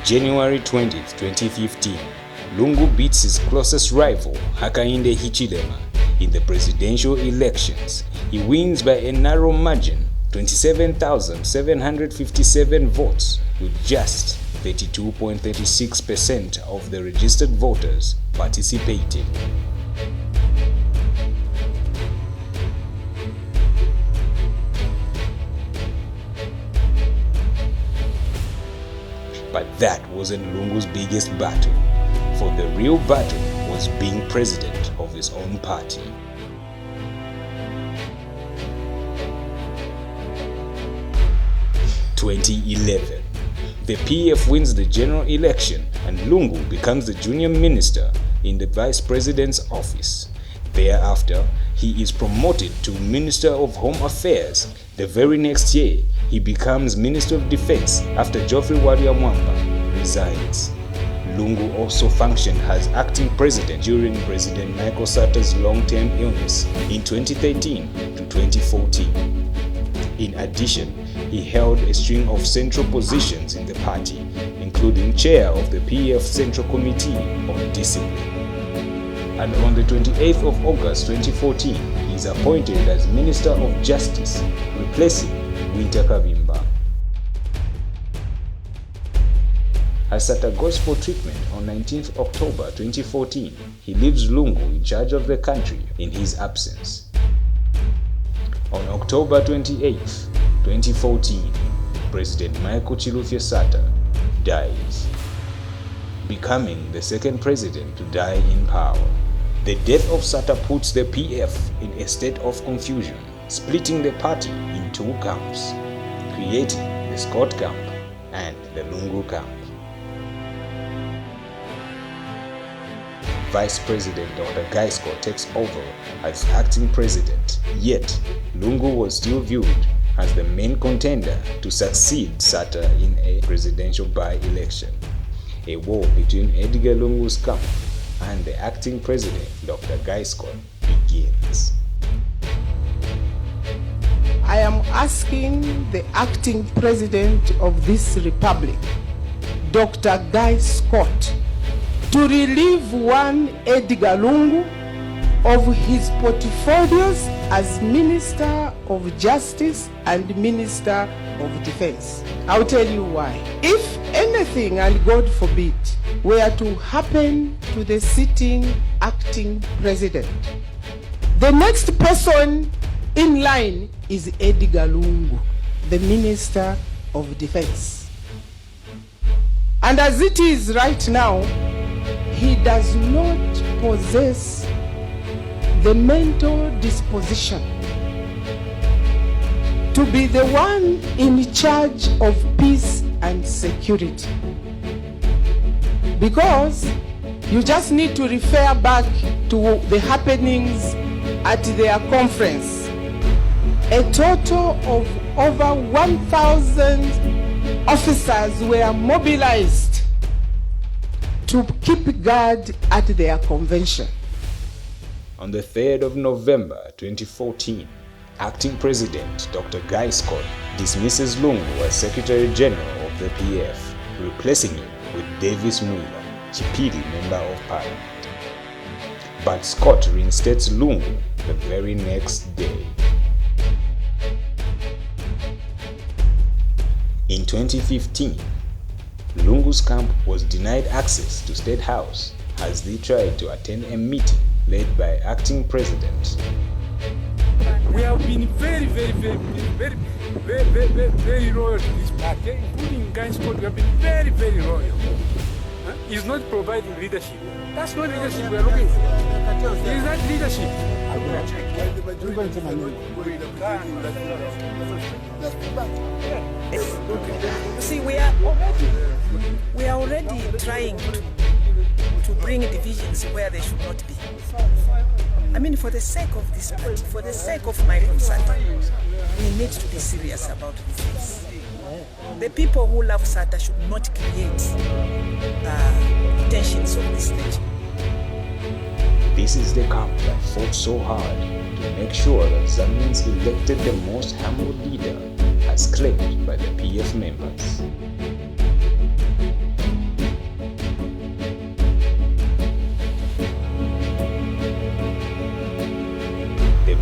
January 20th, 2015, Lungu beats his closest rival, Hakainde Hichilema, in the presidential elections. He wins by a narrow margin, 27,757 votes, with just 32.36% of the registered voters participating. But that wasn't Lungu's biggest battle, for the real battle was being president of his own party. In 2011, the PF wins the general election and Lungu becomes the junior minister in the vice president's office. Thereafter, he is promoted to Minister of Home Affairs. The very next year, he becomes Minister of Defense after Geoffrey Waria Mwamba resigns. Lungu also functioned as acting president during President Michael Satta's long-term illness in 2013 to 2014. In addition, he held a string of central positions in the party, including chair of the PF Central Committee on Discipline. And on the 28th of August 2014, he is appointed as Minister of Justice, replacing Winter Kavimba. As Satta goes for treatment on 19th October 2014, he leaves Lungu in charge of the country in his absence. On October 28th, 2014, President Michael Chilufya Satta dies, becoming the second president to die in power. The death of Satta puts the PF in a state of confusion, splitting the party in two camps, creating the Scott camp and the Lungu camp. Vice President Dr. Guy Scott takes over as acting president, yet Lungu was still viewed as the main contender to succeed Satta in a presidential by-election. A war between Edgar Lungu's camp and the acting president, Dr. Guy Scott, begins. I am asking the acting president of this republic, Dr. Guy Scott, to relieve one Edgar Lungu of his portfolios as Minister of Justice and Minister of Defense. I'll tell you why. If anything, and God forbid, were to happen to the sitting acting president, the next person in line is Edgar Lungu, the Minister of Defense. And as it is right now, he does not possess the mental disposition to be the one in charge of peace and security. Because you just need to refer back to the happenings at their conference. A total of over 1,000 officers were mobilized to keep guard at their convention. On the 3rd of November 2014, acting president Dr. Guy Scott dismisses Lungu as Secretary General of the PF, replacing him with Davis Mwila, Chipili Member of Parliament. But Scott reinstates Lungu the very next day. In 2015, Lungu's camp was denied access to State House as they tried to attend a meeting led by acting president. We have been very loyal to this party, including Guy Scott. We have been very loyal. He's not providing leadership. That's not leadership we are looking for. It is not leadership. See, we are already trying to bring divisions where they should not be. I mean, for the sake of this party, for the sake of Michael Satta, we need to be serious about these things. The people who love Satta should not create tensions of this nature. This is the camp that fought so hard to make sure that Zambians elected the most humble leader as claimed by the PF members.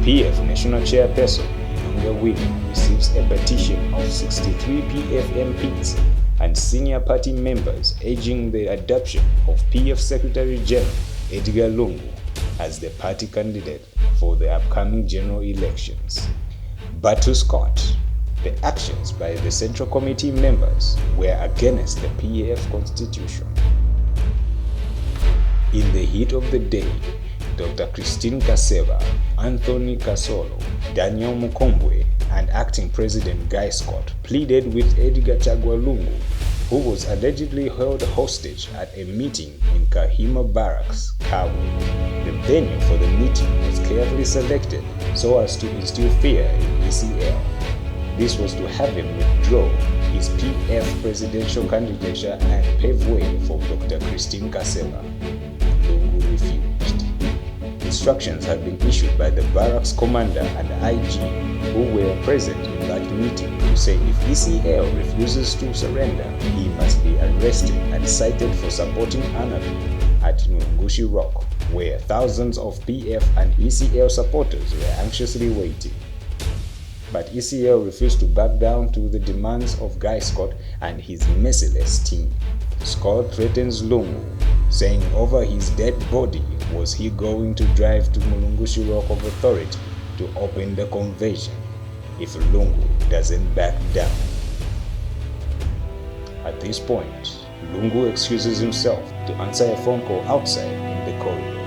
PF National Chairperson Inonge Wina receives a petition of 63 PF MPs and senior party members urging the adoption of PF Secretary General Edgar Lungu as the party candidate for the upcoming general elections. But to Scott, the actions by the Central Committee members were against the PF Constitution. In the heat of the day, Dr. Christine Kaseva, Anthony Kasolo, Daniel Mukombwe, and Acting President Guy Scott pleaded with Edgar Chagwa Lungu, who was allegedly held hostage at a meeting in Kahima Barracks, Kabwe. The venue for the meeting was carefully selected so as to instill fear in ECL. This was to have him withdraw his PF presidential candidature and pave way for Dr. Christine Kaseva. Lungu refused. Instructions had been issued by the barracks commander and IG who were present in that meeting to say if ECL refuses to surrender, he must be arrested and cited for supporting anarchy at Lungu Rock, where thousands of PF and ECL supporters were anxiously waiting. But ECL refused to back down to the demands of Guy Scott and his merciless team. Scott threatens Lungu, saying over his dead body was he going to drive to Mulungushi Rock of Authority to open the convention if Lungu doesn't back down. At this point, Lungu excuses himself to answer a phone call outside in the corridor,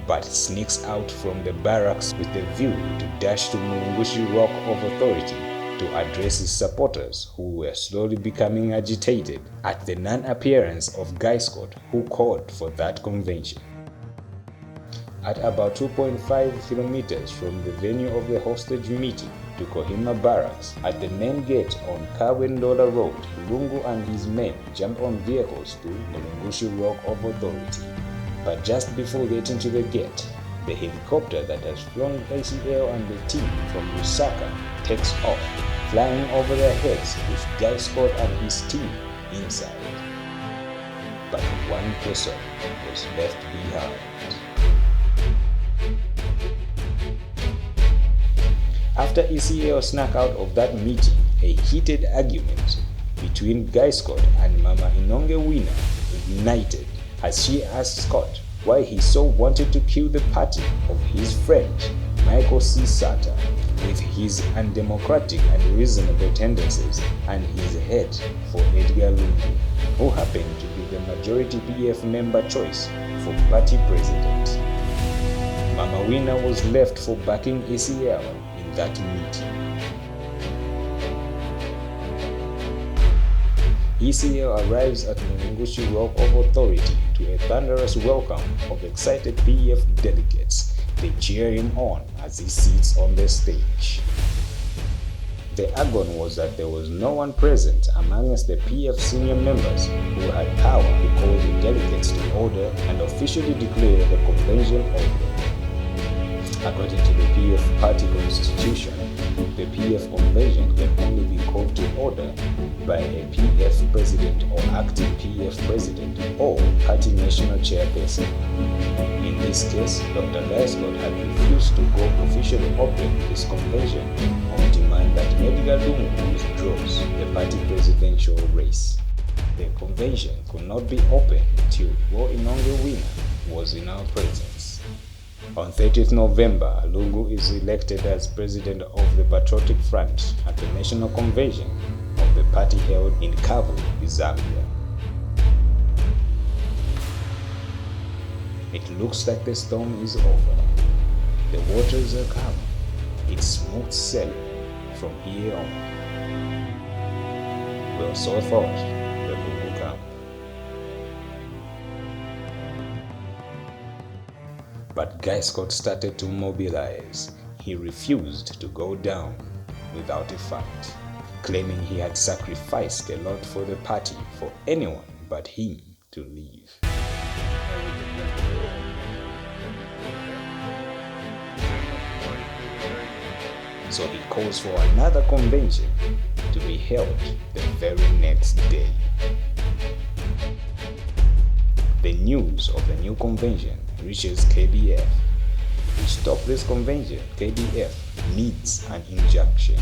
but sneaks out from the barracks with the view to dash to Mulungushi Rock of Authority to address his supporters who were slowly becoming agitated at the non-appearance of Guy Scott, who called for that convention. At about 2.5 kilometers from the venue of the hostage meeting to Kohima Barracks, at the main gate on Kawendola Road, Lungu and his men jumped on vehicles to Mulungushi Rock of Authority. But just before getting to the gate, the helicopter that has flown ACL and the team from Lusaka takes off, flying over their heads with Guy Scott and his team inside. But one person was left behind. After ECL snuck out of that meeting, a heated argument between Guy Scott and Mama Inonge Wina ignited as she asked Scott why he so wanted to kill the party of his friend Michael C. Sata with his undemocratic and reasonable tendencies and his hate for Edgar Lungu, who happened to be the majority PF member choice for party president. Mama Wina was left for backing ECL in that meeting. ECL arrives at Mulungushi Rock of Authority to a thunderous welcome of excited PF delegates. They cheer him on as he sits on the stage. The agony was that there was no one present amongst the PF senior members who had power to call the delegates to order and officially declare the convention over. According to the PF party constitution, the PF convention can only be called to order by a PF president or acting PF president or party national chairperson. In this case, Dr. Guy Scott had refused to go officially open this convention on demand that Edgar Lungu withdraws the party presidential race. The convention could not be opened till Inonge Wina was in our presence. On 30th November, Lungu is elected as president of the Patriotic Front at the National Convention of the party held in Kabwe, Zambia. It looks like the storm is over. The waters are calm. It's smooth sailing from here on. Well, so thought the Lungu camp. But Guy Scott started to mobilize. He refused to go down without a fight, claiming he had sacrificed a lot for the party for anyone but him to leave. So he calls for another convention to be held the very next day. The news of the new convention reaches KBF. To stop this convention, KDF needs an injunction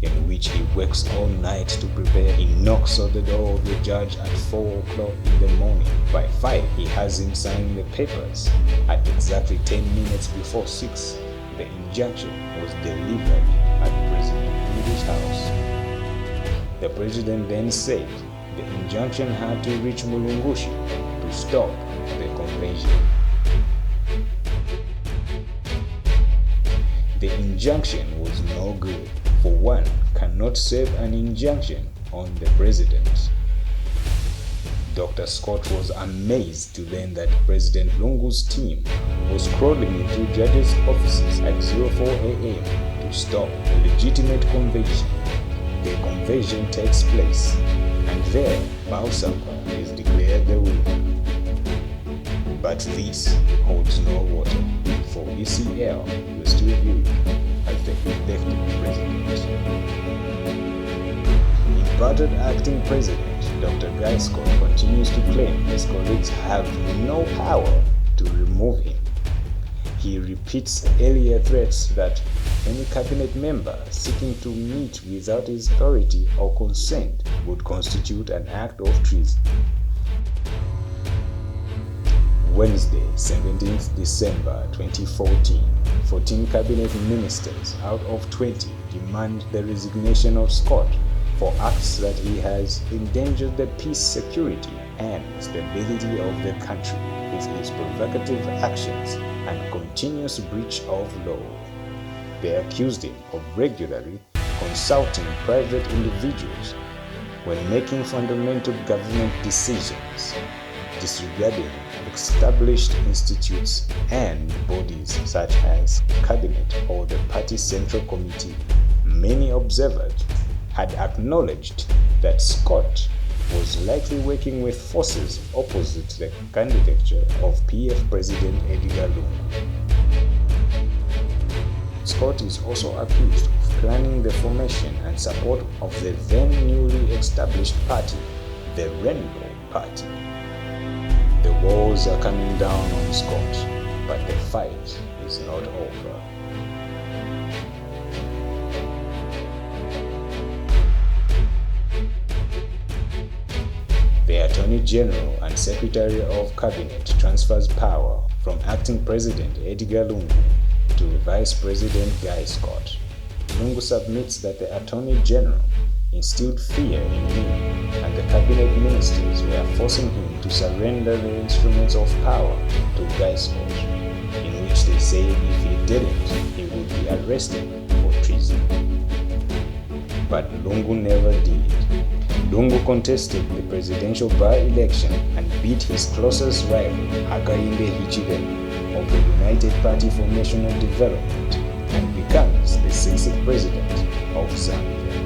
in which he works all night to prepare. He knocks on the door of the judge at 4 o'clock in the morning. By 5, he has him sign the papers. At exactly 10 minutes before 6, the injunction was delivered at President Lungu's house. The president then said the injunction had to reach Mulungushi to stop the convention. The injunction was no good, for one cannot serve an injunction on the president. Dr. Scott was amazed to learn that President Lungu's team was crawling into judges' offices at 04 a.m. to stop the legitimate convention. The convention takes place, and there Bausampa is declared the winner. But this holds no water, for ECL will still view as the elected president. Imparted acting president Dr. Guy Scott continues to claim his colleagues have no power to remove him. He repeats earlier threats that any cabinet member seeking to meet without his authority or consent would constitute an act of treason. Wednesday, 17th December 2014, 14 cabinet ministers out of 20 demand the resignation of Scott for acts that he has endangered the peace, security, and stability of the country with his provocative actions and continuous breach of law. They accused him of regularly consulting private individuals when making fundamental government decisions, disregarding established institutes and bodies such as Cabinet or the Party Central Committee. Many observers had acknowledged that Scott was likely working with forces opposite the candidature of PF President Edgar Lungu. Scott is also accused of planning the formation and support of the then newly established party, the Rainbow Party. The walls are coming down on Scott, but the fight is not over. The Attorney General and Secretary of Cabinet transfers power from Acting President Edgar Lungu to Vice President Guy Scott. Lungu submits that the Attorney General instilled fear in him and the cabinet ministers were forcing him to surrender the instruments of power to Guy Scott, in which they said if he didn't, he would be arrested for treason. But Lungu never did. Lungu contested the presidential by-election and beat his closest rival, Hakainde Hichilema, of the United Party for National Development, and becomes the 6th president of Zambia.